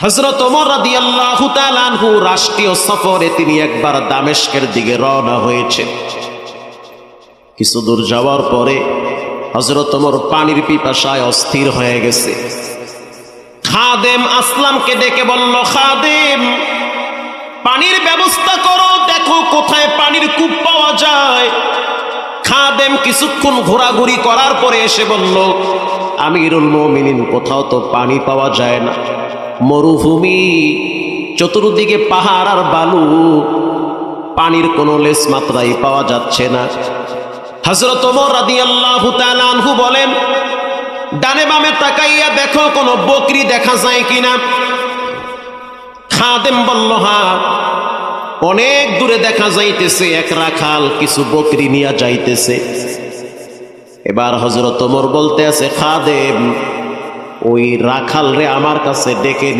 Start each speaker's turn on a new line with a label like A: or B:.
A: হযরত ওমর রাদিয়াল্লাহু তাআলা আনহু রাষ্ট্রীয় সফরে তিনি একবার দামেস্কের দিকে রওনা হয়েছে। কিছু দূর যাওয়ার পরে হযরত ওমর পানির পিপাসায় অস্থির হয়ে গেছে। খাদেম আসলামকে ডেকে বলল, খাদেম, পানির ব্যবস্থা করো, দেখো কোথায় পানির কূপ পাওয়া যায়। খাদেম কিছুক্ষণ ঘোরাঘুরি করার পরে এসে বলল, আমিরুল মুমিনিন, কোথাও তো পানি পাওয়া যায় না, মরুভূমি, চতুর্দিকে পাহাড় আর বালু, পানির কোনো লেশ মাত্রাই পাওয়া যাচ্ছে না। হযরত ওমর রাদিয়াল্লাহু তাআলা আনহু বলেন, ডানে বামে তাকাইয়া দেখো কোনো বকরি দেখা যায় কিনা। খাদেম বলল, হ্যাঁ, অনেক দূরে দেখা যাইতেছে এক রাখাল কিছু বকরি নিয়ে যাইতেছে। এবার হযরত ওমর বলতে আছে, খাদেম, ওই রাখাল রে আমার কাছে ডেকে নিয়ে